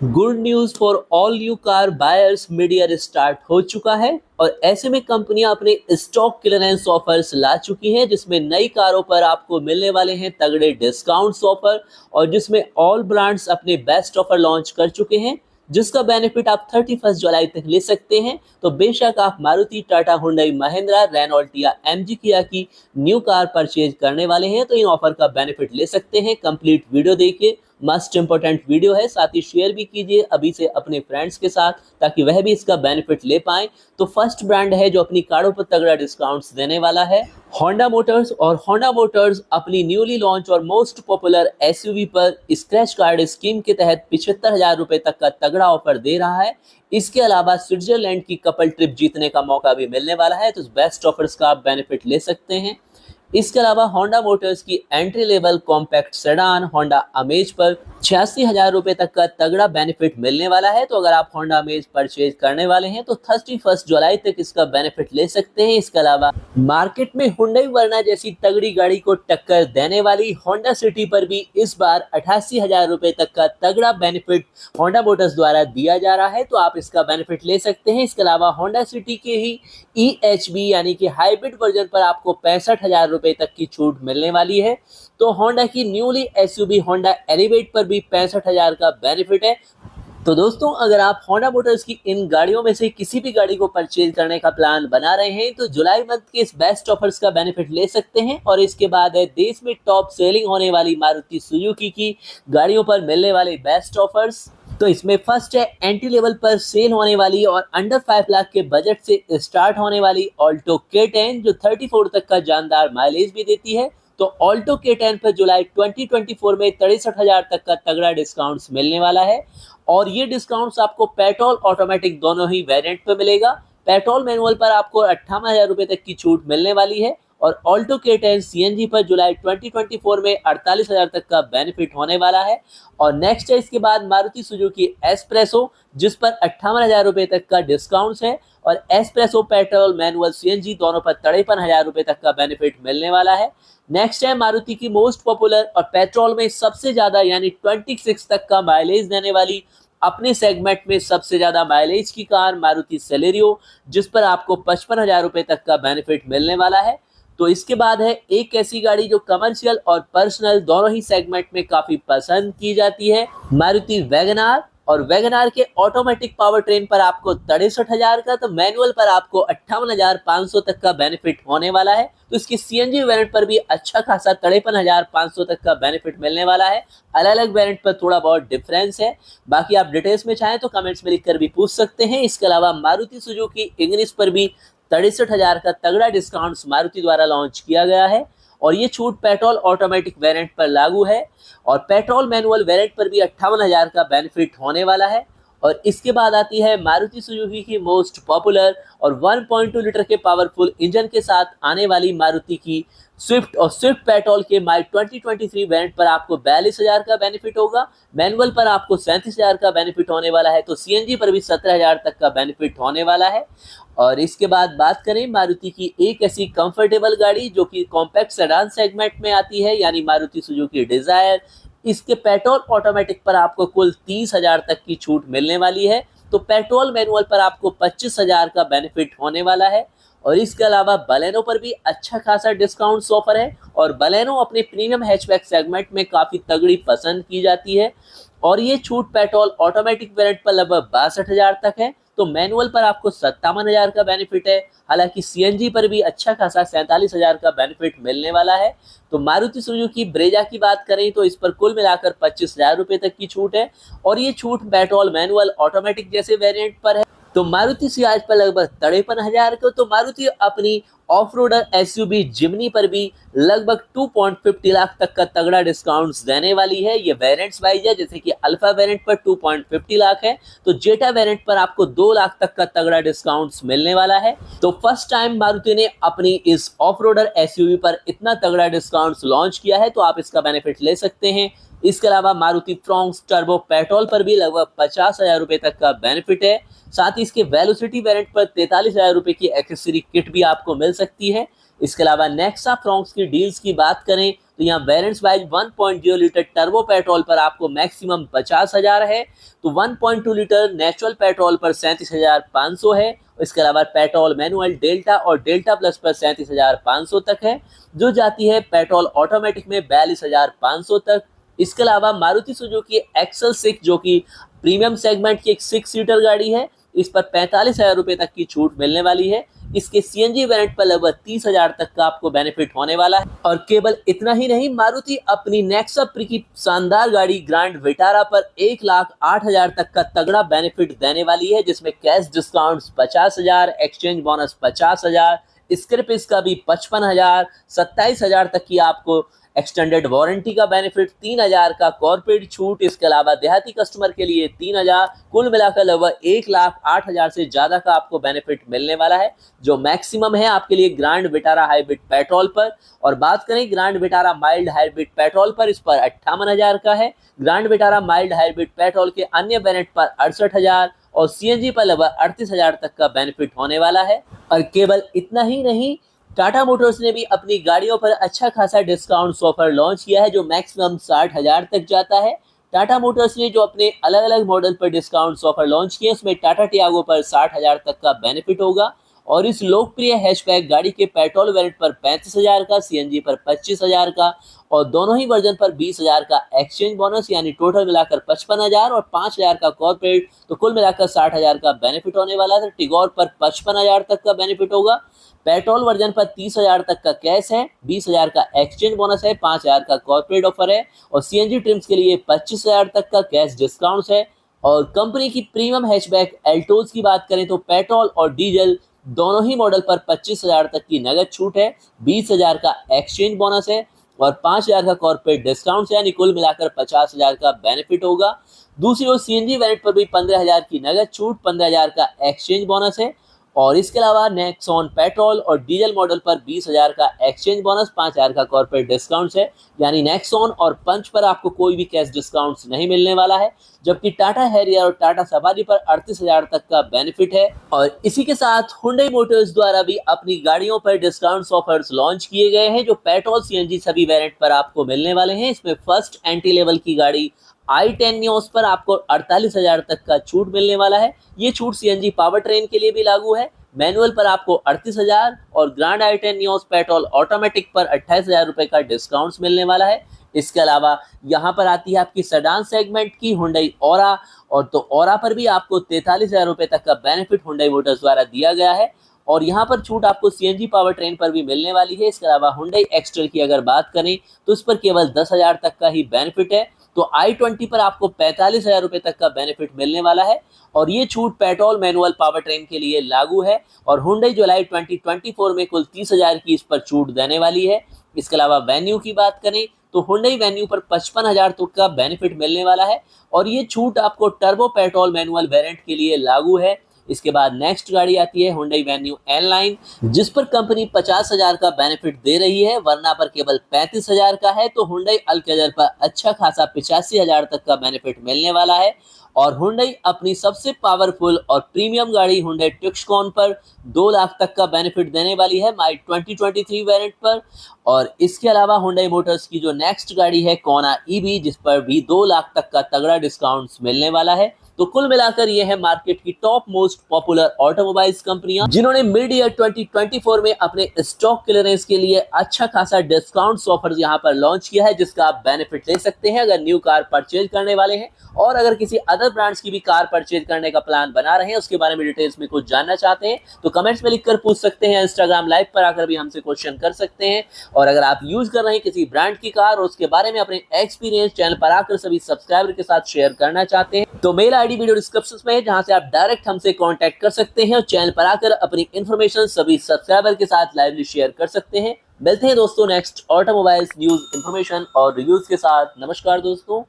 Good news for all new car buyers, mid year start हो चुका है और ऐसे में कंपनियां अपने स्टॉक क्लियरेंस ऑफर्स ला चुकी हैं, जिसमें नई कारों पर आपको मिलने वाले हैं तगड़े डिस्काउंट्स ऑफर और जिसमें ऑल ब्रांड्स अपने बेस्ट ऑफर लॉन्च कर चुके हैं, जिसका बेनिफिट आप 31 जुलाई तक ले सकते हैं। तो बेशक आप मारुति, टाटा, हुंडई, महिंद्रा, रेनॉल्ट या एमजी किया की न्यू कार परचेज करने वाले हैं तो इन ऑफर का बेनिफिट ले सकते हैं। कंप्लीट वीडियो देखिए, मस्ट इंपॉर्टेंट वीडियो है। साथ ही शेयर भी कीजिए अभी से अपने फ्रेंड्स के साथ ताकि वह भी इसका बेनिफिट ले पाएं। तो फर्स्ट ब्रांड है जो अपनी कारों पर तगड़ा डिस्काउंट्स देने वाला है, होंडा मोटर्स। और होंडा मोटर्स अपनी न्यूली लॉन्च और मोस्ट पॉपुलर एसयूवी पर स्क्रैच कार्ड स्कीम के तहत 75,000 रुपए तक का तगड़ा ऑफर दे रहा है। इसके अलावा स्विट्जरलैंड की कपल ट्रिप जीतने का मौका भी मिलने वाला है, तो बेस्ट ऑफर्स का आप बेनिफिट ले सकते हैं। इसके अलावा होंडा मोटर्स की entry level compact sedan Honda amaze पर 86,000 रुपए तक का तगड़ा बेनिफिट मिलने वाला है। तो अगर आप होंडा अमेज परचेज करने वाले हैं तो 31 जुलाई तक इसका बेनिफिट ले सकते हैं। इसके अलावा मार्केट में हुंडई वर्ना जैसी तगड़ी गाड़ी को टक्कर देने वाली होंडा सिटी पर भी इस बार 88,000 रुपए तक का तगड़ा बेनिफिट होंडा मोटर्स द्वारा दिया जा रहा है, तो आप इसका बेनिफिट ले सकते हैं। इसके अलावा होंडा सिटी के ही EHB यानी कि हाइब्रिड वर्जन पर आपको 65,000 रुपए तक की छूट मिलने वाली है। तो होंडा की न्यूली एसयूवी होंडा एलिवेट पर भी 65,000 का बेनिफिट है। तो दोस्तों, अगर आप होंडा मोटर्स की इन गाड़ियों में से किसी भी गाड़ी को परचेज करने का प्लान बना रहे हैं तो जुलाई मंथ के इस बेस्ट ऑफर्स का बेनिफिट ले सकते हैं। और इसके बाद है देश में टॉप सेलिंग होने वाली मारुति सुजुकी की गाड़ियों पर मिलने वाले बेस्ट ऑफर्स। तो इसमें फर्स्ट है एंट्री लेवल पर सेल होने वाली और अंडर 5 लाख के बजट से स्टार्ट होने वाली ऑल्टो K10, जो 34 तक का जानदार माइलेज भी देती है। तो ऑल्टो K10 पर जुलाई 2024 में 63,000 तक का तगड़ा डिस्काउंट्स मिलने वाला है। और ये डिस्काउंट्स आपको पेट्रोल ऑटोमेटिक दोनों ही वेरिएंट पे मिलेगा। पेट्रोल मैनुअल पर आपको 58,000 रुपए तक की छूट मिलने वाली है और ऑल्टो K10 CNG पर जुलाई 2024 में 48,000 तक का बेनिफिट होने वाला है। और नेक्स्ट है इसके बाद मारुति सुजुकी एस्प्रेसो, जिस पर 58,000 रुपए तक का डिस्काउंट्स है और एस्प्रेसो पेट्रोल मैनुअल CNG दोनों पर 53,000 रुपए तक का बेनिफिट मिलने वाला है। नेक्स्ट है मारुति की मोस्ट पॉपुलर और पेट्रोल में सबसे ज्यादा यानी 26 तक का माइलेज देने वाली, अपने सेगमेंट में सबसे ज्यादा माइलेज की कार मारुति सेलेरियो, जिस पर आपको 55,000 रुपए तक का बेनिफिट मिलने वाला है। तो इसके बाद है एक ऐसी गाड़ी जो कमर्शियल और पर्सनल दोनों ही सेगमेंट में काफी पसंद की जाती है, मारुति वैगनार। और वैगनार के ऑटोमेटिक पावर ट्रेन पर आपको 63,000 का, तो मैनुअल पर आपको 58,500 तक का बेनिफिट होने वाला है। तो इसकी CNG वेरिएंट पर भी अच्छा खासा 53,500 तक का बेनिफिट मिलने वाला है। अलग अलग वेरिएंट पर थोड़ा बहुत डिफरेंस है, बाकी आप डिटेल्स में चाहें तो कमेंट्स में लिखकर भी पूछ सकते हैं। इसके अलावा मारुति सुजुकी इग्निस पर भी 63,000 का तगड़ा डिस्काउंट मारुति द्वारा लॉन्च किया गया है और ये छूट पेट्रोल ऑटोमेटिक वेरिएंट पर लागू है और पेट्रोल मैनुअल वेरिएंट पर भी 58,000 का बेनिफिट होने वाला है। और इसके बाद आती है मारुति सुजुकी की मोस्ट पॉपुलर और 1.2 लीटर के पावरफुल इंजन के साथ आने वाली मारुति की स्विफ्ट। और स्विफ्ट पेट्रोल के माई 2023 वेरिएंट पर आपको 42,000 का बेनिफिट होगा, मैनुअल पर आपको 37,000 का बेनिफिट होने वाला है, तो CNG पर भी 17,000 तक का बेनिफिट होने वाला है। और इसके बाद बात करें मारुति की एक ऐसी कंफर्टेबल गाड़ी जो कि कॉम्पैक्ट सेडान सेगमेंट में आती है, यानी मारुति सुजुकी डिजायर। इसके पेट्रोल ऑटोमेटिक पर आपको कुल 30,000 तक की छूट मिलने वाली है, तो पेट्रोल मैनुअल पर आपको 25,000 का बेनिफिट होने वाला है। और इसके अलावा बलेनो पर भी अच्छा खासा डिस्काउंट ऑफर है और बलेनो अपने प्रीमियम हैचबैक सेगमेंट में काफी तगड़ी पसंद की जाती है और ये छूट पेट्रोल ऑटोमेटिक वेरिएंट पर लगभग 62,000 तक है, तो मैनुअल पर आपको 57,000 का बेनिफिट है। हालांकि CNG पर भी अच्छा खासा 47,000 का बेनिफिट मिलने वाला है। तो मारुति सुजुकी ब्रेजा की बात करें तो इस पर कुल मिलाकर 25,000 रुपए तक की छूट है और ये छूट पेट्रोल मैनुअल ऑटोमेटिक जैसे वेरिएंट पर है। तो मारुति सियाज पर लगभग 53,000 का। तो मारुति अपनी ऑफ रोडर एसयूवी जिमनी पर भी लगभग 2.50 लाख तक का तगड़ा डिस्काउंट्स देने वाली है। ये वेरिएंट्स वाइज है, जैसे कि अल्फा वेरिएंट पर 2.50 लाख है, तो जेटा वेरिएंट पर आपको 2 लाख तक का तगड़ा डिस्काउंट्स मिलने वाला है। तो फर्स्ट टाइम मारुति ने अपनी इस ऑफ रोडर एसयूवी पर इतना तगड़ा डिस्काउंट्स लॉन्च किया है, तो आप इसका बेनिफिट ले सकते हैं। इसके अलावा मारुति फ्रॉन्क्स टर्बो पेट्रोल पर भी लगभग 50,000 रुपए तक का बेनिफिट है। साथ ही इसके वेलोसिटी वेरिएंट पर 43,000 रुपए की एक्सेसरी किट भी आपको मिल सकती है। इसके अलावा नेक्सा फ्रॉन्क्स की डील्स की बात करें तो यहाँ variants wise 1.0 litre turbo petrol पर आपको मैक्सिमम 50,000 है, तो 1.2 लीटर नेचुरल पेट्रोल पर 37,500 है। इसके अलावा पेट्रोल मैनुअल डेल्टा और डेल्टा प्लस पर 37,500 तक है, जो जाती है पेट्रोल ऑटोमेटिक में 42,500 तक। इसके अलावा मारुति सुजुकी एक्सेल 6 जो कि प्रीमियम सेगमेंट की एक 6 सीटर गाड़ी है, इस पर 45,000 रुपए तक की छूट मिलने वाली है। इसके सीएनजी वेरिएंट पर लगभग 30,000 तक का आपको बेनिफिट होने वाला है। और केवल इतना ही नहीं, मारुति अपनी नेक्सा प्री की शानदार गाड़ी ग्रैंड विटारा पर 1,08,000 तक का तगड़ा बेनिफिट देने वाली है, जिसमें cash discount 50,000, exchange bonus 50,000, scrappage का भी 55,000, 27,000 तक की आपको एक्सटेंडेड वारंटी का बेनिफिट, 3,000 का कॉर्पोरेट छूट। इसके अलावा देहाती कस्टमर के लिए 3,000, कुल मिलाकर लगभग 1,08,000 से ज्यादा का आपको बेनिफिट मिलने वाला है, जो मैक्सिमम है आपके लिए ग्रैंड विटारा हाइब्रिड पेट्रोल पर। और बात करें grand Vitara mild hybrid petrol पर, इस पर 58,000 का है। Grand Vitara mild hybrid petrol के अन्य वेरिएंट पर 68,000 और सीएनजी पर लगभग 38,000 तक का बेनिफिट होने वाला है। और केवल इतना ही नहीं, टाटा मोटर्स ने भी अपनी गाड़ियों पर अच्छा खासा डिस्काउंट ऑफर लॉन्च किया है, जो मैक्सिमम 60,000 तक जाता है। टाटा मोटर्स ने जो अपने अलग अलग मॉडल पर डिस्काउंट ऑफर लॉन्च किए, उसमें टाटा टियागो पर 60,000 तक का बेनिफिट होगा, और इस लोकप्रिय हैचबैक गाड़ी के पेट्रोल वेरिएंट पर 35,000 का, सीएनजी पर 25,000 का, और दोनों ही वर्जन पर 20,000 का एक्सचेंज बोनस, यानी टोटल मिलाकर 55,000 और 5,000 का कॉर्पोरेट, तो कुल मिलाकर 60,000 का बेनिफिट होने वाला है। टिगोर पर 55,000 तक का बेनिफिट होगा। पेट्रोल वर्जन पर 30,000 तक का कैश है, 20,000 का एक्सचेंज बोनस है, 5,000 का कॉर्पोरेट ऑफर है, और सीएनजी ट्रिम्स के लिए 25,000 तक का कैश डिस्काउंट है। और कंपनी की प्रीमियम हैचबैक एल्टोज की बात करें तो पेट्रोल और डीजल दोनों ही मॉडल पर 25,000 तक की नगद छूट है, 20,000 का एक्सचेंज बोनस है, और 5,000 का कॉर्पोरेट डिस्काउंट है, यानी कुल मिलाकर 50,000 का बेनिफिट होगा। दूसरी ओर सीएनजी वेरिएंट पर भी 15,000 की नगद छूट, 15,000 का एक्सचेंज बोनस है, और इसके अलावा नेक्सॉन पेट्रोल और डीजल मॉडल पर 20,000 का एक्सचेंज बोनस, 5,000 का कॉर्पोरेट डिस्काउंट है, यानी नेक्सॉन और पंच पर आपको कोई भी कैश डिस्काउंट नहीं मिलने वाला है। जबकि टाटा हैरियर और टाटा सफारी पर 38,000 तक का बेनिफिट है। और इसी के साथ हुंडई मोटर्स द्वारा भी अपनी गाड़ियों पर डिस्काउंट ऑफर्स लॉन्च किए गए हैं, जो पेट्रोल सीएनजी सभी वेरिएंट पर आपको मिलने वाले हैं। इसमें फर्स्ट एंट्री लेवल की गाड़ी i10 न्यूज पर आपको 48,000 तक का छूट मिलने वाला है। ये छूट सीएनजी पावर ट्रेन के लिए भी लागू है। मैनुअल पर आपको 38,000 और grand i10 news petrol automatic पर 28,000 रुपए का डिस्काउंट मिलने वाला है। इसके अलावा यहाँ पर आती है आपकी सेडान सेगमेंट की हुंडई ओरा, और तो ओरा पर भी आपको 43,000 रुपए तक का बेनिफिट हुंडई मोटर्स द्वारा दिया गया है, और यहाँ पर छूट आपको सीएनजी पावर ट्रेन पर भी मिलने वाली है। इसके अलावा हुंडई एक्स्ट्रल की अगर बात करें तो इस पर केवल 10,000 तक का ही बेनिफिट है। तो i20 पर आपको 45,000 रुपए तक का बेनिफिट मिलने वाला है, और ये छूट पेट्रोल मैनुअल पावर ट्रेन के लिए लागू है। और हुंडई जुलाई 2024 में कुल 30,000 की इस पर छूट देने वाली है। इसके अलावा वेन्यू की बात करें तो हुंडई वेन्यू पर 55,000 तक का बेनिफिट मिलने वाला है, और ये छूट आपको टर्बो पेट्रोल मैनुअल वेरिएंट के लिए लागू है। इसके बाद नेक्स्ट गाड़ी आती है हुंडई वेन्यू एन लाइन, जिस पर कंपनी 50,000 का बेनिफिट दे रही है, वरना पर केवल 35,000 का है। तो हुंडई अल्केजर पर अच्छा खासा 85,000 तक का बेनिफिट मिलने वाला है। और हुंडई अपनी सबसे पावरफुल और प्रीमियम गाड़ी हुंडई ट्यूक्सकॉन पर 2 लाख तक का बेनिफिट देने वाली है माई 2023 वेरिएंट पर। और इसके अलावा हुंडई मोटर्स की जो नेक्स्ट गाड़ी है कोना ईवी, जिस पर भी 2 लाख तक का तगड़ा डिस्काउंट मिलने वाला है। तो कुल मिलाकर ये है मार्केट की टॉप मोस्ट पॉपुलर ऑटोमोबाइल्स कंपनियां, जिन्होंने मिड ईयर 2024 में अपने स्टॉक क्लियरेंस के लिए अच्छा खासा डिस्काउंट ऑफर यहां पर लॉन्च किया है, जिसका आप बेनिफिट ले सकते हैं अगर न्यू कार परचेज करने वाले हैं। और अगर किसी अदर ब्रांड्स की भी कार परचेज करने का प्लान बना रहे हैं, उसके बारे में डिटेल्स में कुछ जानना चाहते हैं, तो कमेंट्स में लिखकर पूछ सकते हैं। इंस्टाग्राम लाइव पर आकर भी हमसे क्वेश्चन कर सकते हैं। और अगर आप यूज कर रहे हैं किसी ब्रांड की कार और उसके बारे में अपने एक्सपीरियंस चैनल पर आकर सभी सब्सक्राइबर के साथ शेयर करना चाहते हैं, तो मेल आईडी वीडियो डिस्क्रिप्शन में है, जहां से आप डायरेक्ट हमसे कांटेक्ट कर सकते हैं और चैनल पर आकर अपनी इंफॉर्मेशन सभी सब्सक्राइबर के साथ लाइवली शेयर कर सकते हैं। मिलते हैं दोस्तों नेक्स्ट ऑटोमोबाइल्स न्यूज, इंफॉर्मेशन और रिव्यूज के साथ। नमस्कार दोस्तों।